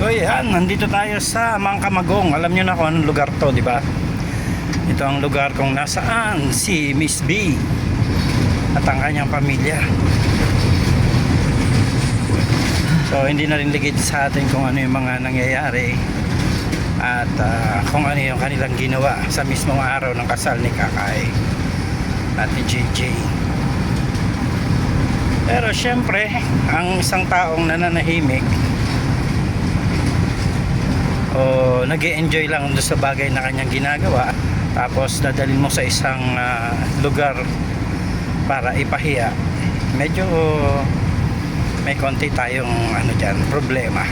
So yan, nandito tayo sa Mangkamagong. Alam niyo na kung anong lugar to, di ba? Ito ang lugar kung nasaan si Miss B at ang kanyang pamilya. So hindi na rin ligid sa atin kung ano yung mga nangyayari at kung ano yung kanilang ginawa sa mismong araw ng kasal ni Kakay at ni JJ. Pero syempre, ang isang taong nananahimik o nag-e-enjoy lang doon sa bagay na kanyang ginagawa, tapos dadalhin mo sa isang lugar para ipahiya, medyo may konti tayong dyan, problema.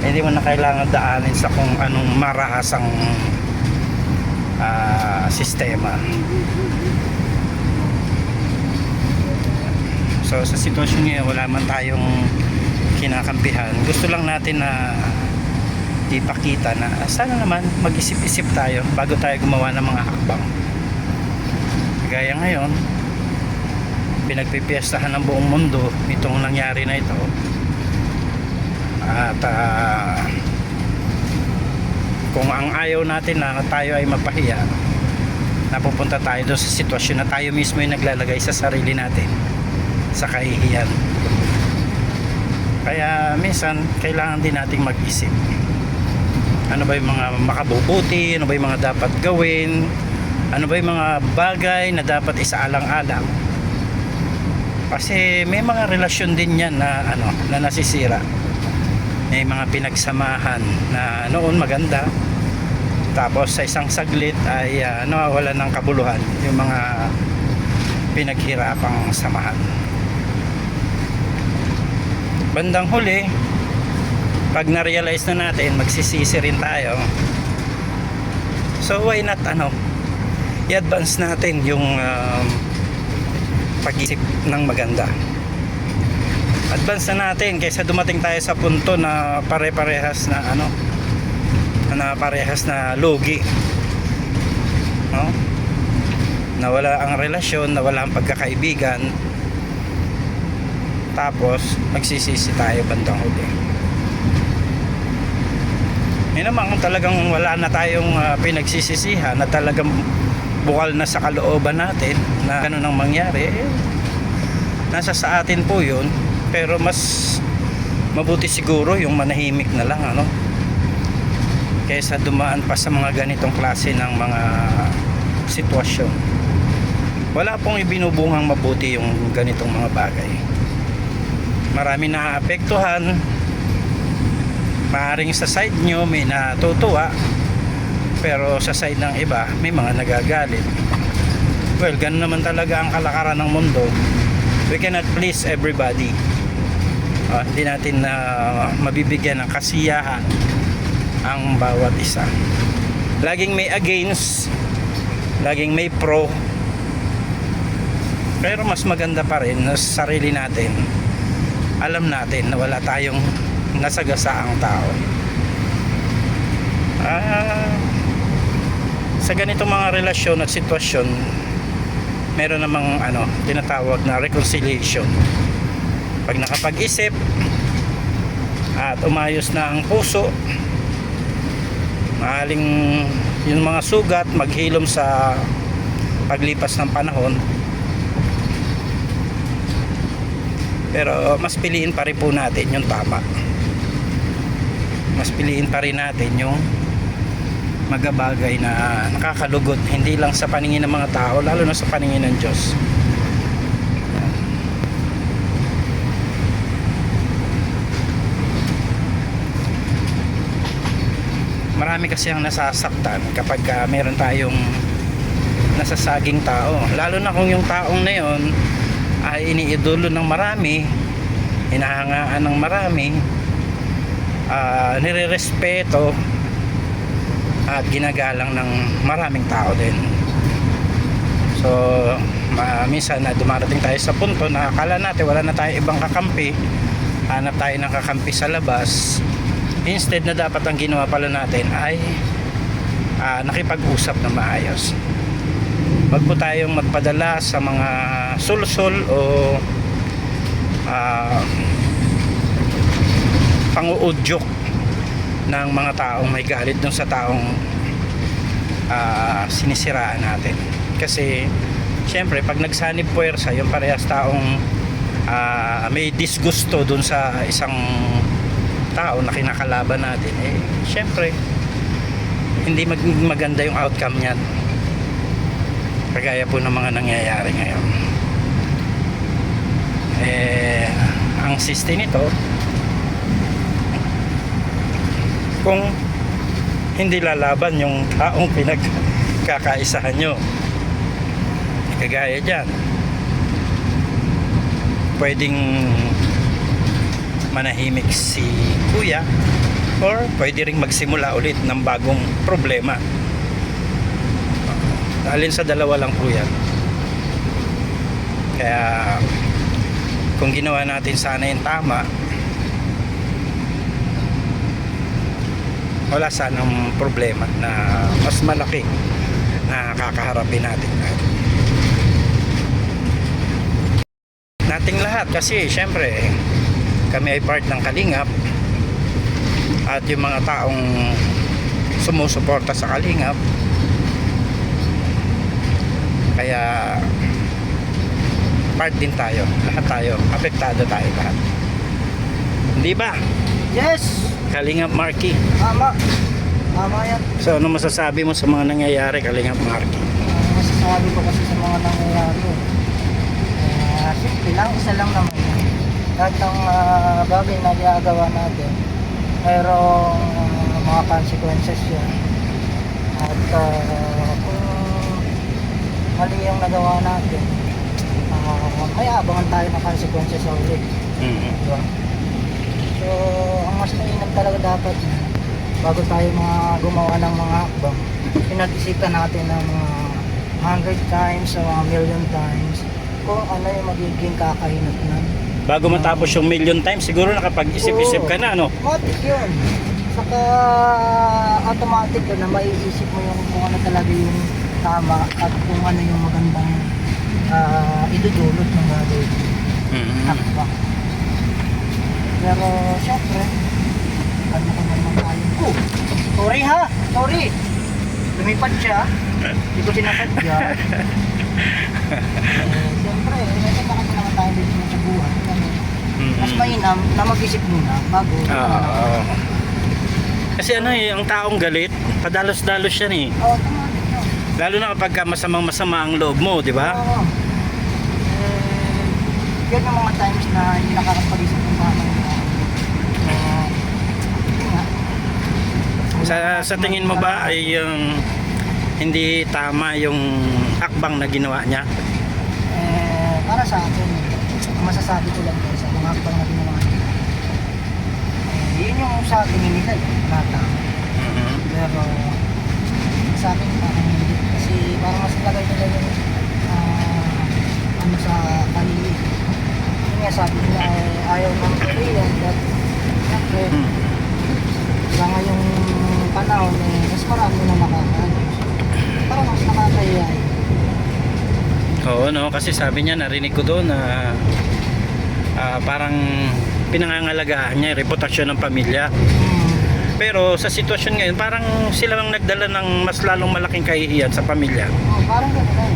Hindi mo na kailangan daanin sa kung anong marahasang sistema. So sa sitwasyon ngayon, wala man tayong kinakampihan. Gusto lang natin na ipakita na sana naman mag-isip-isip tayo bago tayo gumawa ng mga hakbang. Gaya ngayon, pinagpipiestahan ng buong mundo itong nangyari na ito. At kung ang ayaw natin na tayo ay mapahiya, napupunta tayo doon sa sitwasyon na tayo mismo ay naglalagay sa sarili natin sa kahihiyan. Kaya minsan kailangan din nating mag-isip. Ano ba yung mga makabubuti, ano ba yung mga dapat gawin, ano ba yung mga bagay na dapat isaalang-alang. Kasi may mga relasyon din yan na na nasisira. May mga pinagsamahan na noon maganda, tapos sa isang saglit ay nawawalan ng kabuluhan yung mga pinaghirapang samahan. Bandang huli, pag na-realize na natin, magsisisi rin tayo. So why not i-advance natin yung pag-isip ng maganda. Advance na natin kaysa dumating tayo sa punto na pare-parehas na na parehas na lugi. No? Nawala ang relasyon, nawala ang pagkakaibigan. Tapos magsisisi tayo bandang huli. Yun naman kung talagang wala na tayong pinagsisisihan, na talagang bukal na sa kalooban natin na ganun ang mangyari, nasa sa atin po yun. Pero mas mabuti siguro yung manahimik na lang kaysa dumaan pa sa mga ganitong klase ng mga sitwasyon. Wala pong ibinubungang mabuti yung ganitong mga bagay. Marami na apektuhan. Maaring sa side nyo may natutuwa, pero sa side ng iba may mga nagagalit. Well, ganun naman talaga ang kalakaran ng mundo. We cannot please everybody. Hindi natin mabibigyan ng kasiyahan ang bawat isa. Laging may against, laging may pro, pero mas maganda pa rin sa sarili natin. Alam natin na wala tayong nasagasaang tao. Sa ganitong mga relasyon at sitwasyon, meron namang tinatawag na reconciliation. Pag nakapag-isip at umayos na ang puso, maaling yung mga sugat maghilom sa paglipas ng panahon. Pero mas piliin pa rin po natin yung tama. Mas piliin pa rin natin yung magabagay na nakakalugot, hindi lang sa paningin ng mga tao, lalo na sa paningin ng Diyos. Marami kasi ang nasasaktan kapag meron tayong nasasaging tao, lalo na kung yung taong na yun ay iniidolo ng marami, hinahangaan ng marami, nirerespeto at ginagalang ng maraming tao din. So minsan na dumarating tayo sa punto na akala natin wala na tayo ibang kakampi, hanap tayo ng kakampi sa labas. Instead na dapat ang ginawa pala natin ay nakipag-usap na maayos. Wag po tayong magpadala sa mga sulsol o pang-uudyok ng mga taong may galit dun sa taong sinisiraan natin. Kasi syempre pag nagsanib puwersa yung parehas taong may disgusto dun sa isang tao na kinakalaban natin, syempre hindi maganda yung outcome niyan, kagaya po ng mga nangyayari ngayon. Ang system nito, kung hindi lalaban yung taong pinagkakaisahan nyo, kagaya dyan, pwedeng manahimik si kuya, or pwede ring magsimula ulit ng bagong problema. Alin sa dalawa lang po yan. Kaya kung ginawa natin sana yung tama, wala sanang problema na mas malaki na kakaharapin natin nating lahat. Kasi syempre kami ay part ng Kalingap, at yung mga taong sumusuporta sa Kalingap, kaya part din tayo, lahat tayo, apektado tayo lahat, hindi ba? Yes! Kalingap Marky. Tama. Tama yan. So ano masasabi mo sa mga nangyayari, Kalingap Marky? Masasabi ko kasi sa mga nangyayari, simple lang, isa lang naman yan. Lahat ng bagay na ginagawa natin, mayroong mga consequences yan. At kung mali yung nagawa natin, may abangan tayo ng consequences sa ulit. Diba? So, ang mas mainam talaga dapat bago tayo gumawa ng mga hakbang, pinag-isipan natin ng mga 100 times o 1,000,000 times kung ano yung magiging kakahinatnan. Bago matapos yung million times, siguro nakapag-isip-isip ka na, no? Automatic yun. Saka automatic yun na maiisip mo yung kung ano talaga yung tama at kung ano yung magandang idudulot ng gagawin. Hakbang. Pero syempre, ano ko naman tayo. Sorry ha! Sorry! Lumipad siya. Hindi ko sinasadya. Siyempre, nagkakaroon naman tayo dito sa buhay. Mas mainam na mag-isip muna bago. Kasi ano ang taong galit, padalos-dalos yan eh. Automatic yun. Lalo na kapag masamang-masama ang loob mo, di ba? Oo. Yun yung mga times na hindi nakakapag-isip ng tama yun nga. Sa tingin mo ba ay hindi tama yung hakbang na ginawa niya? Para sa akin, masasabi ko lang sa mga hakbang na ginawa niya. Yun yung sa tingin nila na tama. Pero sa akin parang hindi. Kasi parang mas lagay nila yung ano sa kanili. Yung nga sabi nila ayaw ng Korean, but syempre sa ngayong panahon mas marami na nakakaano. Parang mas nakakahiya. Oo, no, kasi sabi niya, narinig ko doon na parang pinangangalagaan niya yung reputasyon ng pamilya. Pero sa sitwasyon ngayon, parang sila ang nagdala ng mas lalong malaking kahihiyan sa pamilya. Parang gano'n.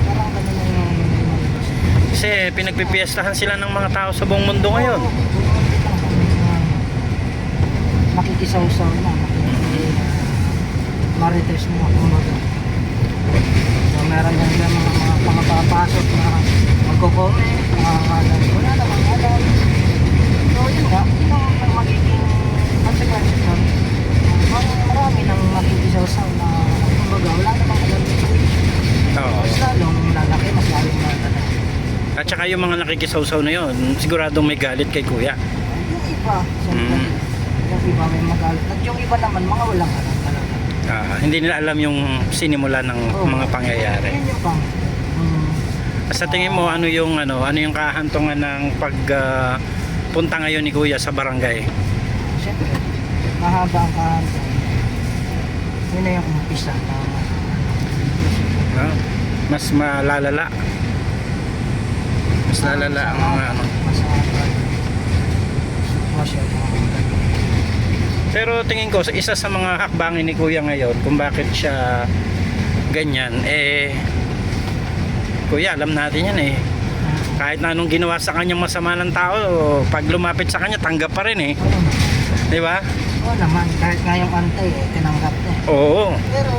Parang gano'n yung Kasi pinagpipiestahan sila ng mga tao sa buong mundo ngayon. Makikisaw-saw na. Marites mo kumbaga. So meron yan mga papasok na magko-comment, wala namang alam. So yun nga, yun ang magiging consequences nun. Marami nang makikisaw-saw na kumbaga wala namang alam. Oo. Mas lalong lalaki, mas lalong lalaki. At saka yung mga nakikisawsaw na yun, siguradong may galit kay kuya. Yung iba, siyempre, yung iba may magalit. At yung iba naman, mga walang alam talaga. Hindi nila alam yung sinimula ng mga pangyayari. Yun yung pang. Sa tingin mo, ano yung kahantungan ng punta ngayon ni kuya sa barangay? Siyempre, mahaba ang kahantong. Yun na yung umpisa. Mas malalala. Mas lalala ang mga sitwasyon Pero tingin ko, isa sa mga hakbangin ni Kuya ngayon kung bakit siya ganyan, Kuya, alam natin yan kahit na anong ginawa sa kanya masama ng tao, pag lumapit sa kanya tanggap pa rin di ba? Oo naman, kahit nga yung ante tinanggap niya. Oo. Pero,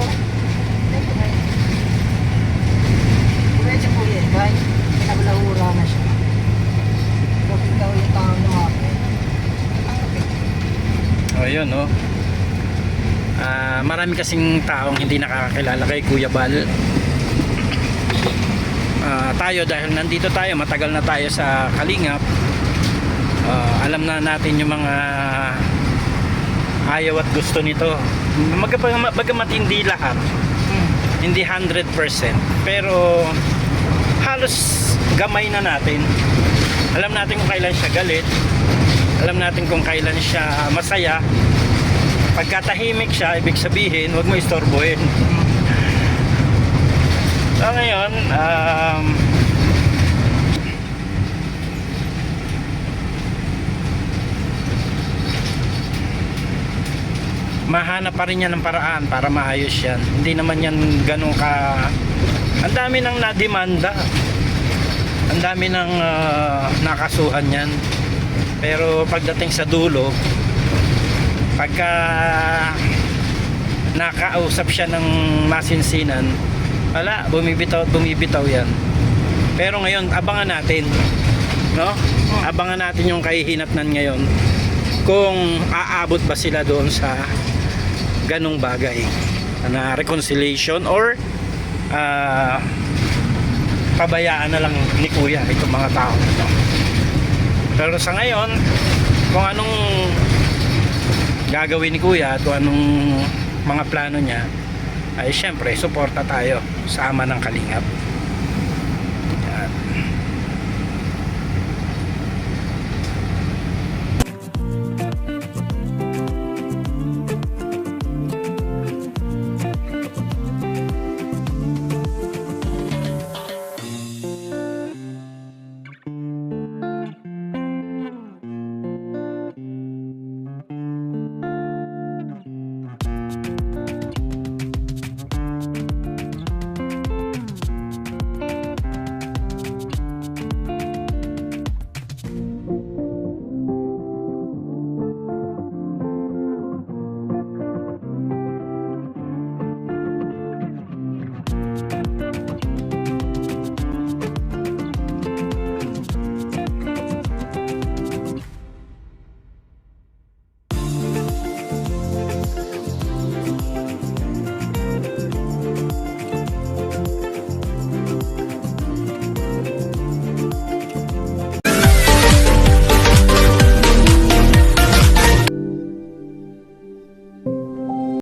medyo po kahit pinaglahura na siya. Pag ikaw yung tao lumapit, Yun marami kasing taong hindi nakakakilala kay Kuya Bal. Tayo dahil nandito tayo, matagal na tayo sa Kalingap, alam na natin yung mga ayaw at gusto nito. Bagamat hindi lahat, hindi 100%, pero halos gamay na natin. Alam natin kung kailan siya galit, alam natin kung kailan siya masaya. Pagkatahimik siya, ibig sabihin huwag mo istorbohin. So ngayon, mahanap pa rin yan ng paraan para maayos yan. Hindi naman yan ganun ka... Ang dami nang nademanda, ang dami nang nakasuhan yan. Pero pagdating sa dulo, pagka nakausap siya ng masinsinan, wala, bumibitaw at bumibitaw yan. Pero ngayon, abangan natin, no? Abangan natin yung kahihinatnan ngayon, kung aabot ba sila doon sa ganong bagay na reconciliation, or pabayaan na lang ni Kuya itong mga tao na to. Pero sa ngayon, kung anong gagawin ni Kuya at kung anong mga plano niya, ay syempre suporta tayo sa ama ng Kalingap.